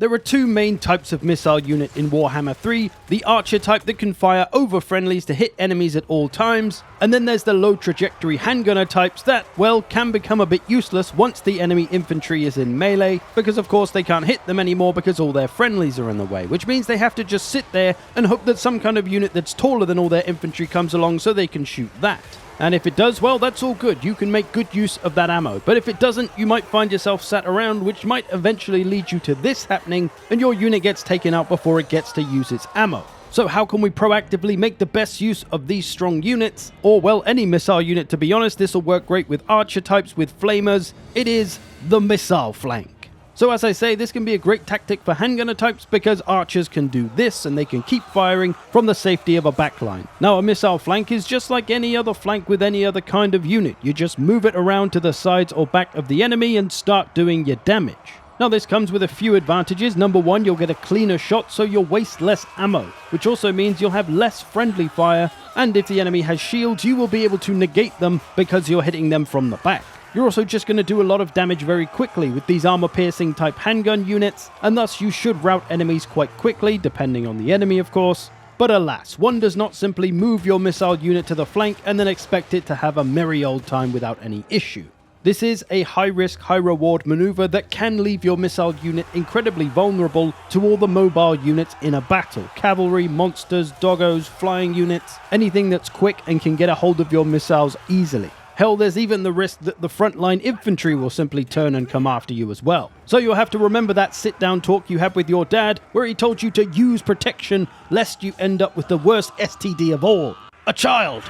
There are two main types of missile unit in Warhammer 3, the archer type that can fire over friendlies to hit enemies at all times, and then there's the low trajectory handgunner types that, well, can become a bit useless once the enemy infantry is in melee, because of course they can't hit them anymore because all their friendlies are in the way, which means they have to just sit there and hope that some kind of unit that's taller than all their infantry comes along so they can shoot that. And if it does, well, that's all good. You can make good use of that ammo. But if it doesn't, you might find yourself sat around, which might eventually lead you to this happening, and your unit gets taken out before it gets to use its ammo. So how can we proactively make the best use of these strong units? Or, well, any missile unit, to be honest. This will work great with archer types, with flamers. It is the missile flank. So as I say, this can be a great tactic for handgunner types because archers can do this and they can keep firing from the safety of a backline. Now a missile flank is just like any other flank with any other kind of unit. You just move it around to the sides or back of the enemy and start doing your damage. Now this comes with a few advantages. Number one, you'll get a cleaner shot so you'll waste less ammo, which also means you'll have less friendly fire, and if the enemy has shields you will be able to negate them because you're hitting them from the back. You're also just going to do a lot of damage very quickly with these armor-piercing type handgun units, and thus you should rout enemies quite quickly, depending on the enemy of course. But alas, one does not simply move your missile unit to the flank and then expect it to have a merry old time without any issue. This is a high-risk, high-reward maneuver that can leave your missile unit incredibly vulnerable to all the mobile units in a battle. Cavalry, monsters, doggos, flying units, anything that's quick and can get a hold of your missiles easily. Hell, there's even the risk that the frontline infantry will simply turn and come after you as well. So you'll have to remember that sit-down talk you had with your dad, where he told you to use protection, lest you end up with the worst STD of all, a child.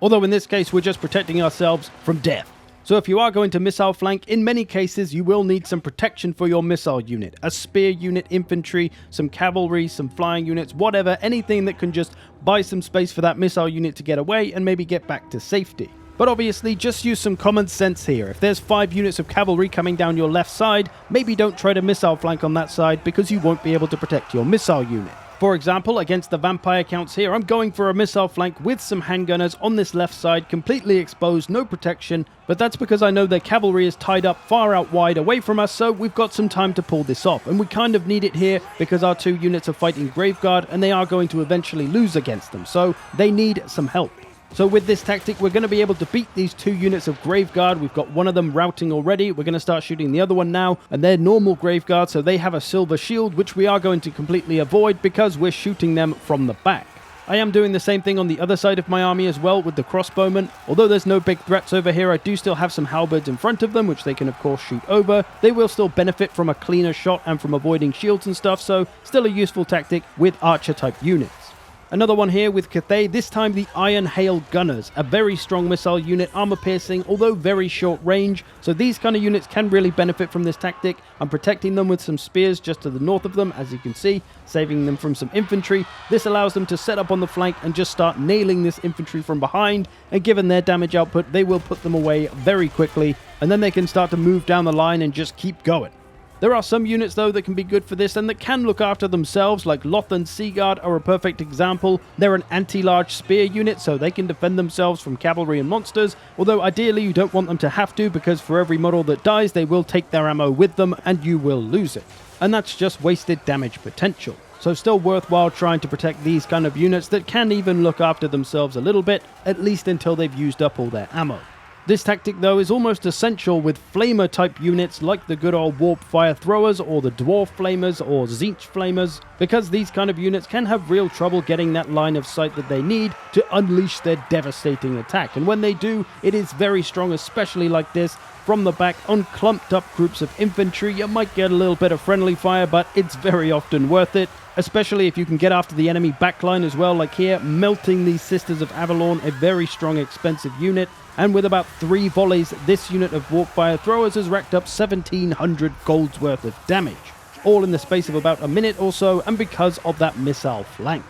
Although in this case, we're just protecting ourselves from death. So if you are going to missile flank, in many cases you will need some protection for your missile unit. A spear unit, infantry, some cavalry, some flying units, whatever, anything that can just buy some space for that missile unit to get away and maybe get back to safety. But obviously, just use some common sense here. If there's 5 units of cavalry coming down your left side, maybe don't try to missile flank on that side because you won't be able to protect your missile unit. For example, against the vampire counts here, I'm going for a missile flank with some handgunners on this left side, completely exposed, no protection, but that's because I know their cavalry is tied up far out wide away from us, so we've got some time to pull this off. And we kind of need it here because our 2 units are fighting Graveguard and they are going to eventually lose against them, so they need some help. So with this tactic, we're going to be able to beat these 2 units of Graveguard. We've got one of them routing already. We're going to start shooting the other one now. And they're normal Graveguard, so they have a silver shield, which we are going to completely avoid because we're shooting them from the back. I am doing the same thing on the other side of my army as well with the crossbowmen. Although there's no big threats over here, I do still have some halberds in front of them, which they can of course shoot over. They will still benefit from a cleaner shot and from avoiding shields and stuff, so still a useful tactic with archer type units. Another one here with Cathay, this time the Iron Hail Gunners, a very strong missile unit, armor-piercing, although very short range, so these kind of units can really benefit from this tactic. I'm protecting them with some spears just to the north of them, as you can see, saving them from some infantry. This allows them to set up on the flank and just start nailing this infantry from behind, and given their damage output, they will put them away very quickly, and then they can start to move down the line and just keep going. There are some units though that can be good for this and that can look after themselves, like Loth and Seaguard are a perfect example. They're an anti-large spear unit, so they can defend themselves from cavalry and monsters, although ideally you don't want them to have to, because for every model that dies they will take their ammo with them and you will lose it. And that's just wasted damage potential. So still worthwhile trying to protect these kind of units that can even look after themselves a little bit, at least until they've used up all their ammo. This tactic though is almost essential with flamer type units like the good old warp fire throwers or the dwarf flamers or Tzeentch flamers, because these kind of units can have real trouble getting that line of sight that they need to unleash their devastating attack. And when they do, it is very strong, especially like this. From the back on clumped up groups of infantry, you might get a little bit of friendly fire, but it's very often worth it, especially if you can get after the enemy backline as well, like here, melting these Sisters of Avalon, a very strong, expensive unit. And with about 3 volleys, this unit of warpfire throwers has racked up 1,700 gold's worth of damage, all in the space of about a minute or so, and because of that missile flank.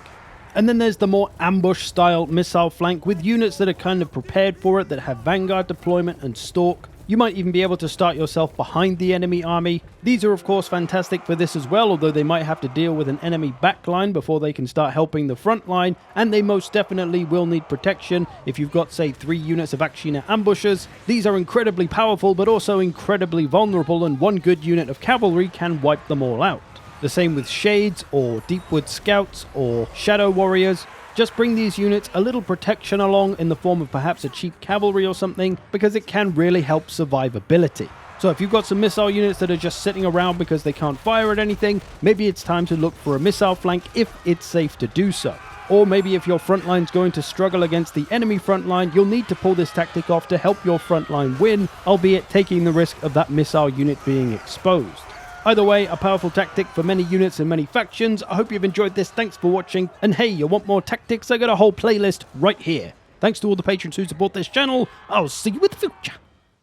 And then there's the more ambush-style missile flank with units that are kind of prepared for it, that have Vanguard deployment and Stalk. You might even be able to start yourself behind the enemy army. These are of course fantastic for this as well, although they might have to deal with an enemy backline before they can start helping the front line, and they most definitely will need protection if you've got, say, 3 units of Akshina ambushers. These are incredibly powerful but also incredibly vulnerable, and one good unit of cavalry can wipe them all out. The same with Shades or Deepwood Scouts or Shadow Warriors. Just bring these units a little protection along in the form of perhaps a cheap cavalry or something, because it can really help survivability. So if you've got some missile units that are just sitting around because they can't fire at anything, maybe it's time to look for a missile flank if it's safe to do so. Or maybe if your front line's going to struggle against the enemy front line, you'll need to pull this tactic off to help your front line win, albeit taking the risk of that missile unit being exposed. Either way, a powerful tactic for many units and many factions. I hope you've enjoyed this. Thanks for watching. And hey, you want more tactics? I got a whole playlist right here. Thanks to all the patrons who support this channel. I'll see you in the future.